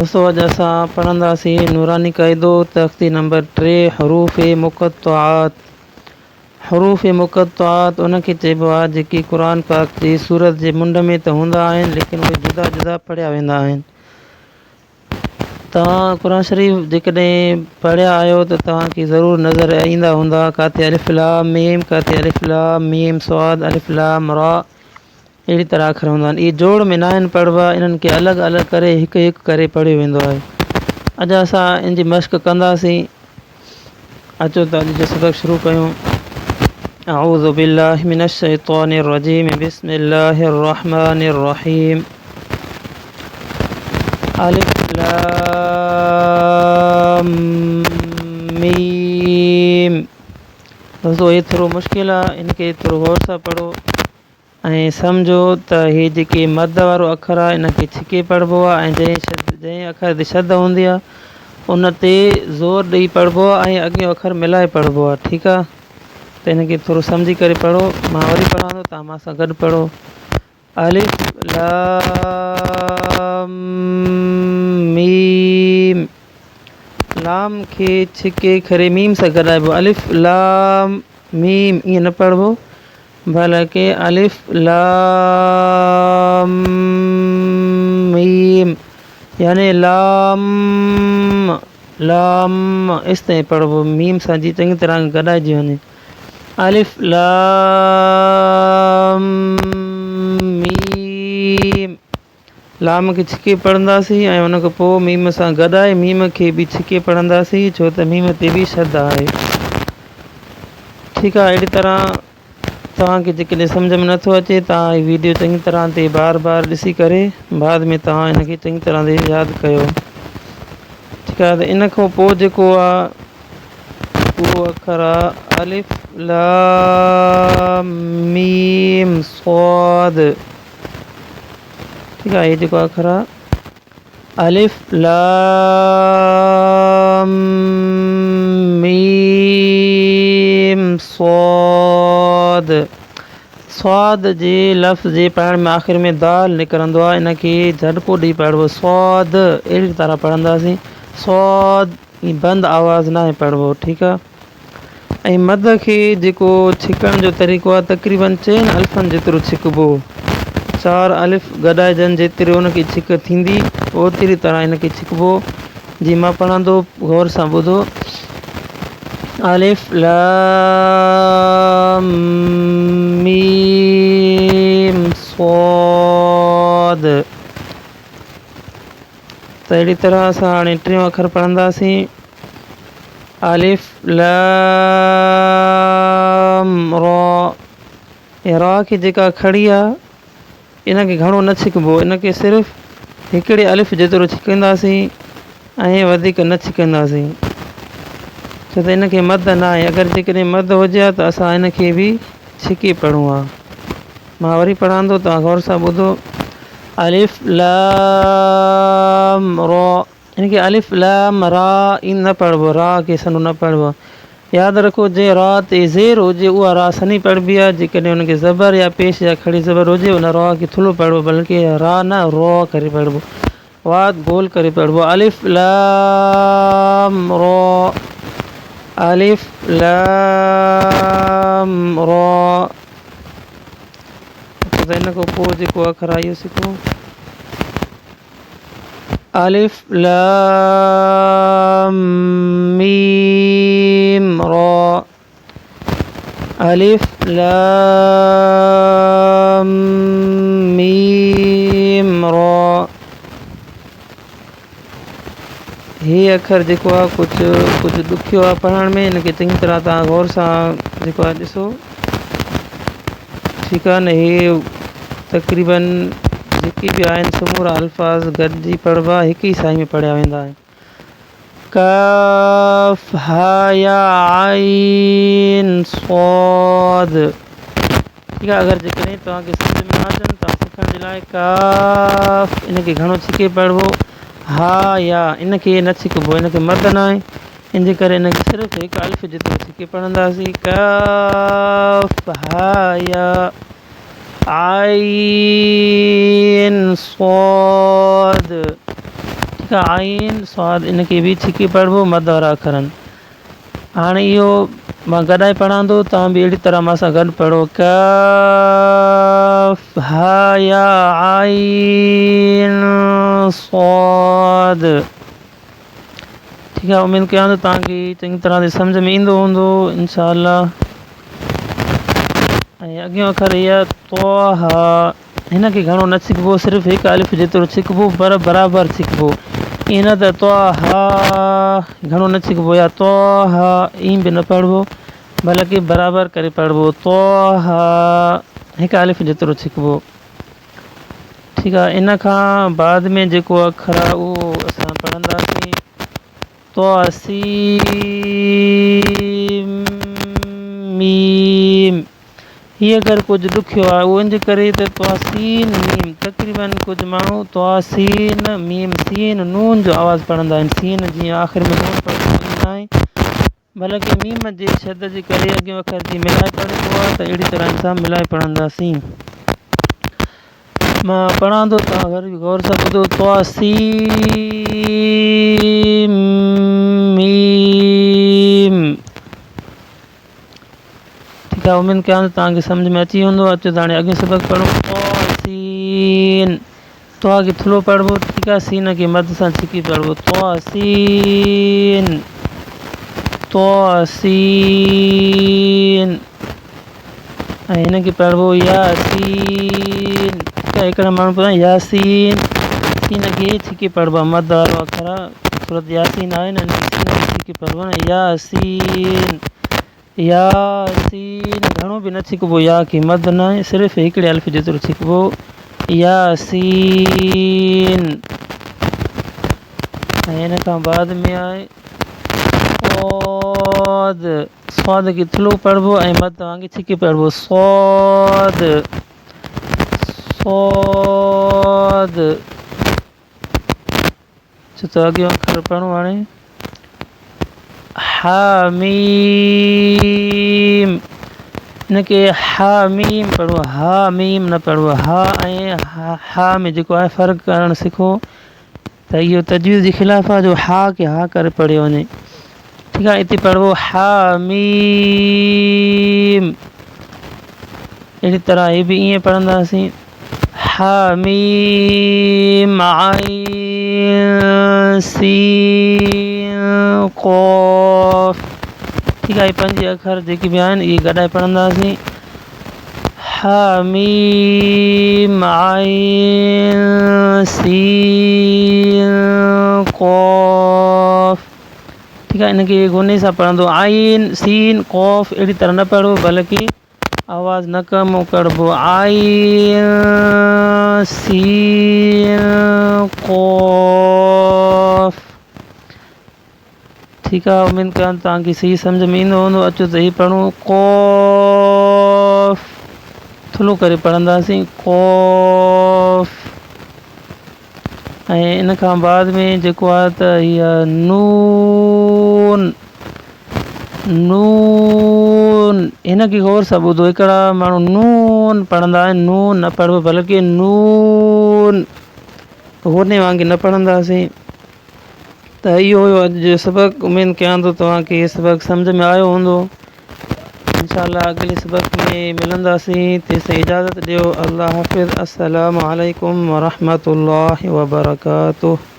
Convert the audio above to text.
दोस्तों अॼु असां पढ़ंदासीं नूरानी क़ाइदो तख़्ती नंबर 3 हरूफ़ मुक़त्तआत। हरूफ़ मुक़त्तआत उनखे चइबो आहे जेकी क़ुर पाक जी सूरत जे मुंड में त हूंदा आहिनि लेकिन उहे जुदा जुदा पढ़िया वेंदा आहिनि। तव्हां क़ुर शरीफ़ जेकॾहिं पढ़िया आहियो त तव्हांखे ज़रूरु नज़र ईंदा हूंदा किथे अलिफ़ लाम मीम, किथे अलिफ़ लाम मीम स्वाद, अलिफ़ लाम रा, अहिड़ी तरह अखर हूंदा आहिनि। इहे जोड़ में न आहिनि पढ़िबा, इन्हनि खे अलॻि अलॻि करे हिकु हिकु करे पढ़ियो वेंदो आहे। अॼु असां इन जी मश्क कंदासीं। अचो त अॼु जो सबक़ शुरू कयूं। अऊज़ु बिल्लाहि मिनश शैतानिर रजीम, बिस्मिल्लाहिर रहमानिर रहीम। अलिफ लाम मीम। दोस्तों ये थोरो मुश्किल आहे, इनखे थोरो गौर सां पढ़ो ऐं सम्झो त हे जेके मद वारो अखर आहे इनखे छिके पढ़िबो आहे ऐं जंहिं अखर ते शद हूंदी आहे उन ते ज़ोर ॾेई पढ़िबो आहे ऐं अॻियो अखर मिलाए पढ़िबो आहे। ठीकु आहे, त हिनखे थोरो सम्झी करे पढ़ो। मां वरी पढ़ां थो, तव्हां मां सां गॾु पढ़ो। अलिफ लाम मीम। लाम खे छिके करे मीम सां गॾाइबो। अलिफ लाम मीम ईअं न पढ़िबो, बल्कि अलिफ लाम मीम यानी लाम लाम इस तरह पढ़िबो, मीम सां जी चङी तरह गॾाइजी वञे। अलिफ लाम मीम। लाम खे छिके पढ़ंदासीं ऐं उन खां पोइ मीम सां गॾाए मीम खे बि छिके पढ़ंदासीं, छो त मीम ते बि शद आहे। ठीकु आहे, अहिड़ी तरह तव्हांखे जेकॾहिं सम्झ में नथो अचे तव्हां हीअ वीडियो चङी तरह ते बार बार ॾिसी करे बाद में तव्हां हिनखे चङी तरह ते यादि कयो। ठीकु आहे, त इन खां पोइ जेको आहे उहो अखर आहे अलिफ लाम मीम स्वाद। ठीकु आहे, ये जेको अखर आहे अलिफ लाम मीम स्वाद। स्वाद जे लफ़्ज़ जे पढ़ण में आख़िर में दाल निकिरंदो आहे, इनखे झटको ॾेई पढ़िबो स्वाद, अहिड़ी तरह पढ़ंदासीं। स्वाद ई बंदि आवाज़ न आहे पढ़िबो। ठीकु आहे, ऐं मद खे जेको छिकण जो तरीक़ो आहे तक़रीबन 4 अल्फ़नि जेतिरो छिकबो। 4 अलिफ गॾाइजनि जेतिरी उनखे छिक थींदी ओतिरी तरह इनखे छिकबो। जी मां पढ़ंदो, गौर सां ॿुधो। अलिफ लाम मीम स्वाद। त अहिड़ी तरह असां हाणे टियों अखर पढ़ंदासीं। अलिफ लाम रा। रा खे जेका खड़ी आहे इनखे घणो न छिकबो, इनखे सिर्फ़ु हिकिड़े अलिफ जेतिरो छिकंदासीं ऐं वधीक न छिकंदासीं, छो त इनखे मद न आहे। अगरि जेकॾहिं मद हुजे हा त असां इनखे बि छिके पढ़ूं हा। मां वरी पढ़ां थो, तव्हां गौर सां ॿुधो। अलिफ लाम रा। इनखे अलिफ लाम रा इन न पढ़िबो, रा खे सनो न पढ़िबो। यादि रखो, जंहिं रा ते ज़ेर हुजे उहा रा सनी पढ़िबी आहे, जेकॾहिं उनखे ज़बर या पेश या खड़ी ज़बर हुजे उन रा खे थुल्हो पढ़िबो, बल्कि रा न रो करे पढ़िबो, वाद गोल करे पढ़िबो। अलिफ लाम रा, अलिफ लाम रा। त इन खां पोइ जेको अखर आहे इहो सिखो। अलिफ लाम मीम रा, अलिफ लाम मीम रा। हे अखर जेको आहे कुझु ॾुखियो आहे पढ़ण में, इनखे चङी तरह तव्हां गौर सां जेको आहे ॾिसो। ठीकु आहे न, हे तक़रीबन जेके बि आहिनि समूरा अल्फाज़ गॾिजी पढ़िबा, हिक ई साई में पढ़िया वेंदा आहिनि। काफ हा या आइन स्वाद। ठीकु आहे, अगरि जेकॾहिं तव्हांखे सम्झ में न अचनि तव्हां सिखण जे लाइ काफ इनखे घणो छिके पढ़िबो, हा या इनखे न छिकबो, इनखे मद न आहे, इन जे करे इनखे सिर्फ़ु हिकु अलिफ जेतिरो छिके पढ़ंदासीं। काफ हा या आइन स्वाद। ठीकु आहे। आइन स्वाद इनखे बि छिकी पढ़िबो मद वारा अखरनि। हाणे इहो मां गॾाए पढ़ां थो, तव्हां बि अहिड़ी तरह मां सां गॾु पढ़ो। काफ हा या आइन स्वाद। ठीकु आहे, उमेदु कयां थो तव्हांखे चङी तरह सां सम्झ में ईंदो हूंदो इंशाअल्लाह। ऐं अॻियों अखर इहा तोहा, हिन खे घणो न छिकबो, सिर्फ़ु हिकु अलिफ जेतिरो छिकबो, पर बराबरि छिकबो। ईअं न त तोहा घणो न छिकबो या तोहा ईअं बि न पढ़िबो, बल्कि बराबरि करे पढ़िबो। तोहा हिकु अलिफ जेतिरो छिकबो। ठीकु आहे, इन खां बाद में जेको अखर आहे उहो असां पढ़ंदासीं तोसीम मीम। हीअ अगरि कुझु ॾुखियो आहे उहो इंज करे त तोसीन मीम। तक़रीबन कुझु माण्हू तोसीन मीम सीन नून जो आवाज़ु पढ़ंदा आहिनि। सीन जीअं आख़िर में नून पढ़ंदा आहिनि, बल्कि मीम जे शद जे करे अॻियों अखर जी मिलाए पढ़ंदो आहे, त अहिड़ी तरह सां मिलाए पढ़ंदासीं। मां पढ़ां थो, तव्हां वरी गौर सां ॿुधो। तोसीम मीम। ठीकु आहे, उमेदु कयां थो तव्हांखे सम्झ में अची वेंदो। अचो त हाणे अॻिए सबक़ु पढ़ूं। तोसीन, तोहा खे थुलो पढ़िबो। ठीकु आहे, सीन खे मद सां छिकी पढ़िबो। तोसीन तोसीन। ऐं हिन खे पढ़िबो यासीन। ठीकु आहे, हिकिड़ा माण्हू पढ़नि यासीन, सीन खे छिकी पढ़िबो आहे, मद वारो अखर सूरत यासीन आहे न, सीन खे छिकी पढ़िबो न, यासीन यासीन। घणो बि न छिकबो, या खे मद न, सिर्फ़ु हिकिड़े अलिफ जेतिरो छिकबो, यासीन। ऐं हिन खां बाद में आहे स्वाद। स्वाद खे थुलो पढ़िबो ऐं मद वांगुरु छिकी पढ़िबो। स्वाद स्वाद। छो त अॻियों अखर पढ़ूं हाणे। हामीम, हिनखे हामीम पढ़ो, हामीम न पढ़ो। हा ऐं हा में जेको आहे फ़र्क़ु करणु सिखो, त इहो तजवीज़ जे ख़िलाफ़ु आहे जो हा खे हा करे पढ़ियो वञे। ठीकु आहे, हिते पढ़िबो हामीम। अहिड़ी तरह हे बि ईअं पढ़ंदासीं, हामीम आइन सीन क़ाफ़। ठीकु आहे, 5 अखर जेके बि आहिनि इहे गॾाए पढ़ंदासीं। हामीम आइन सीन क़ाफ़। ठीकु आहे, इनखे गुने सां पढ़ंदो, आइन सीन क़ाफ़ अहिड़ी तरह न पढ़ो, बल्कि आवाज़ न कम करिबो। आइन सीन क़ाफ़। ठीकु आहे, उमेदु कयां तव्हांखे सही सम्झ में ईंदो हूंदो। अचो त हीअ पढ़ूं। क़ाफ़ थुलो करे पढ़ंदासीं, क़ाफ़। ऐं इन खां बाद में जेको आहे त हीअ नून नून। हिन खे गौर सां ॿुधो, हिकिड़ा माण्हू नून पढ़ंदा आहिनि, नून न पढ़िबो, बल्कि नून होने वांगुरु न पढ़ंदासीं। त इहो हुयो अॼु जो सबक़ु। उमेदु कयां थो तव्हांखे इहो सबक़ु सम्झ में आयो हूंदो। इंशाअल्लाह अॻिले सबक़ में मिलंदासीं, तेसिताईं इजाज़त ॾियो। अल्लाह हाफ़िज़। अस्सलामु अलैकुम वरहमतुल्लाहि वबरकातुहू।